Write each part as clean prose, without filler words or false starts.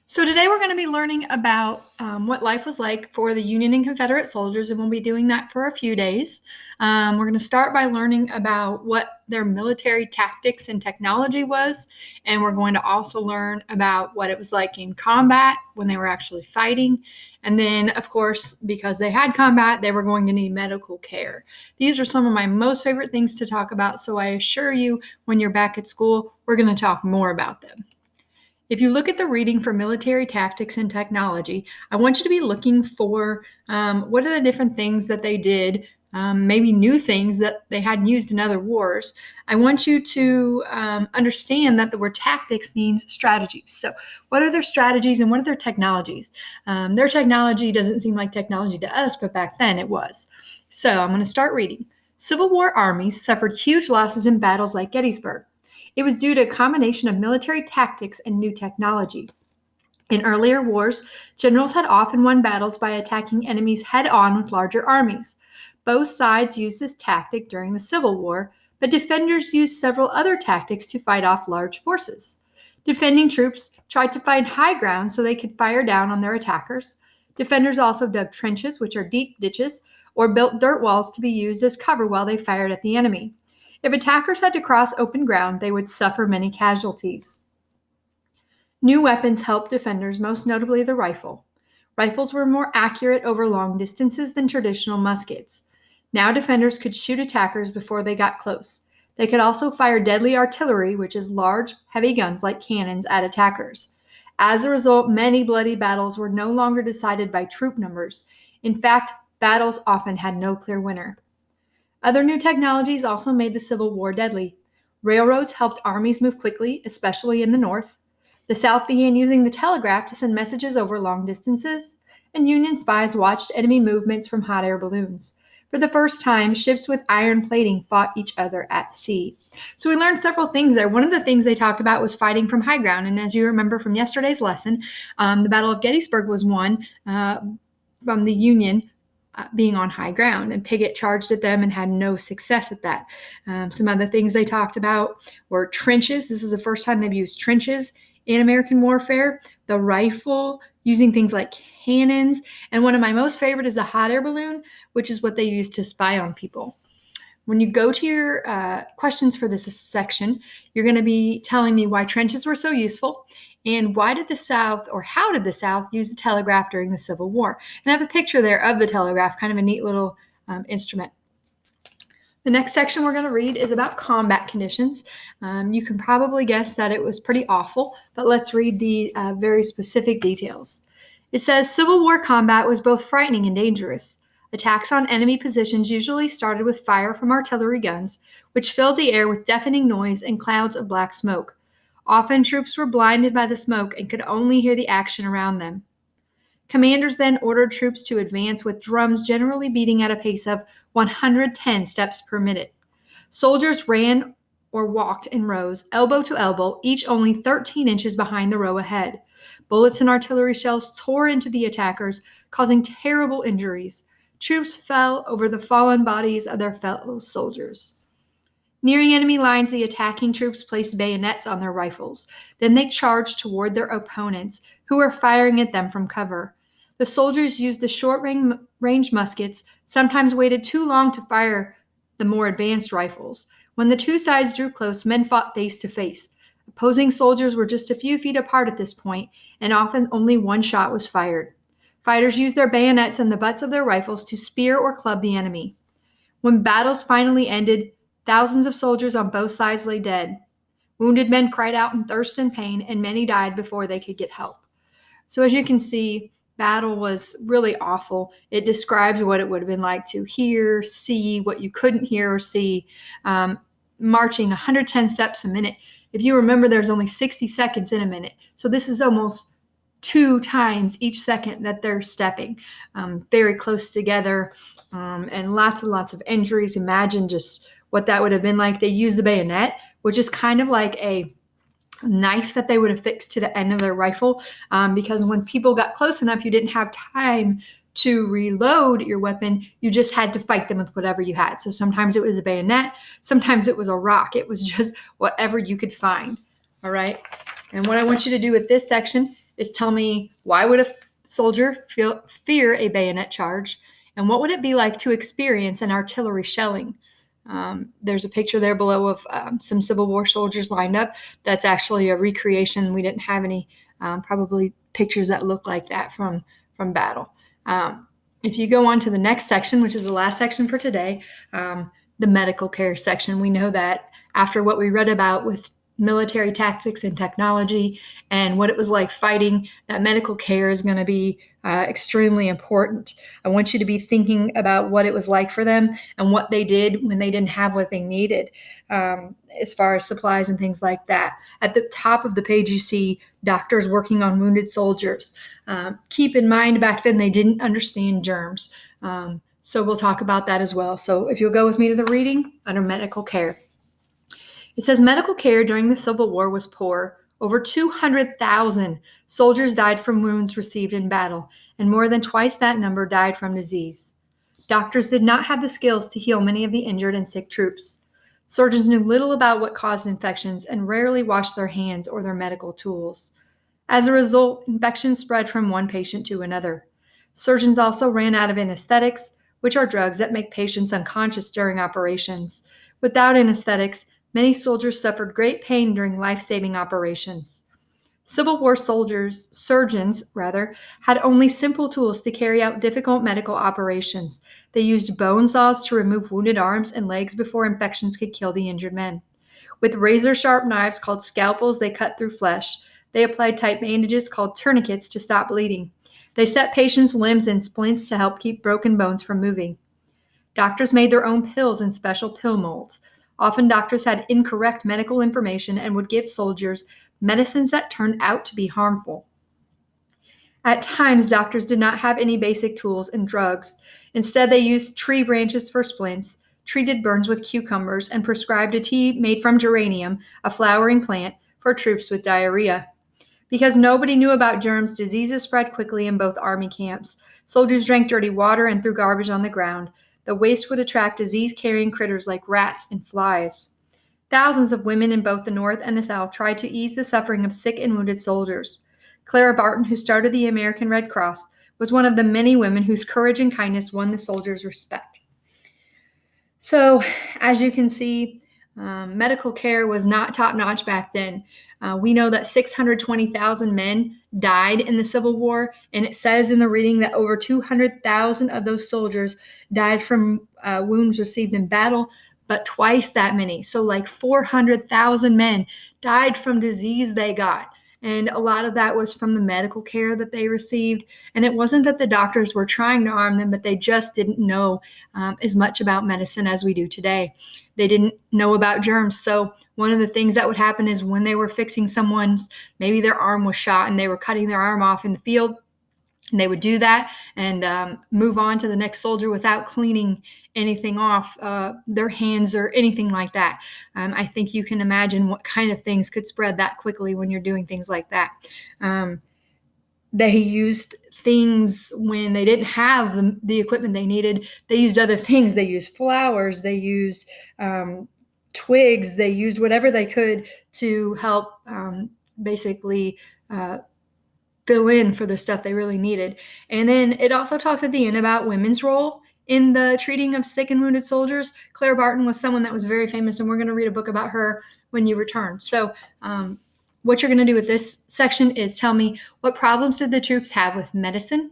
So today we're going to be learning about what life was like for the Union and Confederate soldiers, and we'll be doing that for a few days. We're going to start by learning about what their military tactics and technology was, and we're going to also learn about what it was like in combat when they were actually fighting. And then, of course, because they had combat, they were going to need medical care. These are some of my most favorite things to talk about, so I assure you, when you're back at school, we're going to talk more about them. If you look at the reading for military tactics and technology, I want you to be looking for what are the different things that they did, maybe new things that they hadn't used in other wars. I want you to understand that the word tactics means strategies. So, what are their strategies and what are their technologies? Their technology doesn't seem like technology to us, but back then it was. So, I'm going to start reading. Civil War armies suffered huge losses in battles like Gettysburg. It was due to a combination of military tactics and new technology. In earlier wars, generals had often won battles by attacking enemies head on with larger armies. Both sides used this tactic during the Civil War, but defenders used several other tactics to fight off large forces. Defending troops tried to find high ground so they could fire down on their attackers. Defenders also dug trenches, which are deep ditches, or built dirt walls to be used as cover while they fired at the enemy. If attackers had to cross open ground, they would suffer many casualties. New weapons helped defenders, most notably the rifle. Rifles were more accurate over long distances than traditional muskets. Now defenders could shoot attackers before they got close. They could also fire deadly artillery, which is large, heavy guns like cannons, at attackers. As a result, many bloody battles were no longer decided by troop numbers. In fact, battles often had no clear winner. Other new technologies also made the Civil War deadly. Railroads helped armies move quickly, especially in the North. The South began using the telegraph to send messages over long distances, and Union spies watched enemy movements from hot air balloons. For the first time, ships with iron plating fought each other at sea. So we learned several things there. One of the things they talked about was fighting from high ground, and as you remember from yesterday's lesson, the Battle of Gettysburg was won from the Union being on high ground, and Pickett charged at them and had no success at that. Some other things they talked about were trenches. This is the first time they've used trenches in American warfare. The rifle, using things like cannons, and one of my most favorite is the hot air balloon, which is what they used to spy on people. When you go to your questions for this section, you're going to be telling me why trenches were so useful and why did the South, or how did the South, use the telegraph during the Civil War. And I have a picture there of the telegraph, kind of a neat little instrument. The next section we're going to read is about combat conditions. You can probably guess that it was pretty awful, but let's read the very specific details. It says, Civil War combat was both frightening and dangerous. Attacks on enemy positions usually started with fire from artillery guns, which filled the air with deafening noise and clouds of black smoke. Often troops were blinded by the smoke and could only hear the action around them. Commanders then ordered troops to advance with drums generally beating at a pace of 110 steps per minute. Soldiers ran or walked in rows, elbow to elbow, each only 13 inches behind the row ahead. Bullets and artillery shells tore into the attackers, causing terrible injuries. Troops fell over the fallen bodies of their fellow soldiers. Nearing enemy lines, the attacking troops placed bayonets on their rifles. Then they charged toward their opponents, who were firing at them from cover. The soldiers used the short-range muskets, sometimes waited too long to fire the more advanced rifles. When the two sides drew close, men fought face to face. Opposing soldiers were just a few feet apart at this point, and often only one shot was fired. Fighters used their bayonets and the butts of their rifles to spear or club the enemy. When battles finally ended, thousands of soldiers on both sides lay dead. Wounded men cried out in thirst and pain, and many died before they could get help. So as you can see, battle was really awful. It describes what it would have been like to hear, see what you couldn't hear or see, marching 110 steps a minute. If you remember, there's only 60 seconds in a minute. So this is almost 2 times each second that they're stepping, very close together, and lots and lots of injuries. Imagine just what that would have been like. They used the bayonet, which is kind of like a knife that they would have fixed to the end of their rifle, because when people got close enough, you didn't have time to reload your weapon. You just had to fight them with whatever you had. So sometimes it was a bayonet, sometimes it was a rock. It was just whatever you could find. All right. And what I want you to do with this section is tell me, why would a soldier fear a bayonet charge? And what would it be like to experience an artillery shelling? There's a picture there below of some Civil War soldiers lined up. That's actually a recreation. We didn't have any probably pictures that look like that from battle. If you go on to the next section, which is the last section for today, the medical care section, we know that after what we read about with military tactics and technology and what it was like fighting, that medical care is going to be extremely important. I want you to be thinking about what it was like for them and what they did when they didn't have what they needed, as far as supplies and things like that. At the top of the page, you see doctors working on wounded soldiers. Keep in mind, back then they didn't understand germs. So we'll talk about that as well. So if you'll go with me to the reading under medical care. It says medical care during the Civil War was poor. Over 200,000 soldiers died from wounds received in battle, and more than twice that number died from disease. Doctors did not have the skills to heal many of the injured and sick troops. Surgeons knew little about what caused infections and rarely washed their hands or their medical tools. As a result, infections spread from one patient to another. Surgeons also ran out of anesthetics, which are drugs that make patients unconscious during operations. Without anesthetics, many soldiers suffered great pain during life-saving operations. Civil War surgeons, had only simple tools to carry out difficult medical operations. They used bone saws to remove wounded arms and legs before infections could kill the injured men. With razor-sharp knives called scalpels, they cut through flesh. They applied tight bandages called tourniquets to stop bleeding. They set patients' limbs in splints to help keep broken bones from moving. Doctors made their own pills in special pill molds. Often doctors had incorrect medical information and would give soldiers medicines that turned out to be harmful. At times, doctors did not have any basic tools and drugs. Instead, they used tree branches for splints, treated burns with cucumbers, and prescribed a tea made from geranium, a flowering plant, for troops with diarrhea. Because nobody knew about germs, diseases spread quickly in both army camps. Soldiers drank dirty water and threw garbage on the ground. The waste would attract disease-carrying critters like rats and flies. Thousands of women in both the North and the South tried to ease the suffering of sick and wounded soldiers. Clara Barton, who started the American Red Cross, was one of the many women whose courage and kindness won the soldiers' respect. So, as you can see, medical care was not top-notch back then. We know that 620,000 men died in the Civil War, and it says in the reading that over 200,000 of those soldiers died from wounds received in battle, but twice that many. So like 400,000 men died from disease they got. And a lot of that was from the medical care that they received. And it wasn't that the doctors were trying to harm them, but they just didn't know as much about medicine as we do today. They didn't know about germs. So one of the things that would happen is when they were fixing someone's, maybe their arm was shot and they were cutting their arm off in the field, and they would do that and move on to the next soldier without cleaning anything off their hands or anything like that. I think you can imagine what kind of things could spread that quickly when you're doing things like that. They used things when they didn't have the equipment they needed. They used other things. They used flowers. They used twigs. They used whatever they could to help basically fill in for the stuff they really needed. And then it also talks at the end about women's role in the treating of sick and wounded soldiers. Clara Barton was someone that was very famous, and we're going to read a book about her when you return. So what you're going to do with this section is tell me, what problems did the troops have with medicine?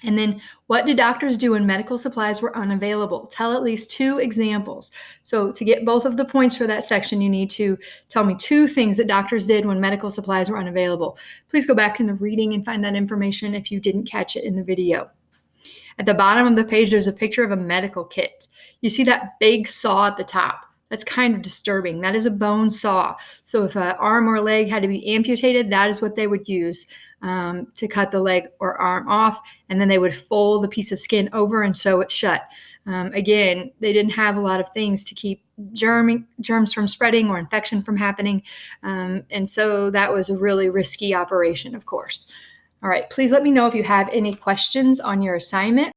And then what did doctors do when medical supplies were unavailable? Tell at least 2 examples. So to get both of the points for that section, you need to tell me 2 things that doctors did when medical supplies were unavailable. Please go back in the reading and find that information if you didn't catch it in the video. At the bottom of the page, there's a picture of a medical kit. You see that big saw at the top. That's kind of disturbing. That is a bone saw. So if an arm or leg had to be amputated, that is what they would use to cut the leg or arm off. And then they would fold a piece of skin over and sew it shut. Again, they didn't have a lot of things to keep germs from spreading or infection from happening. And so that was a really risky operation, of course. All right, please let me know if you have any questions on your assignment.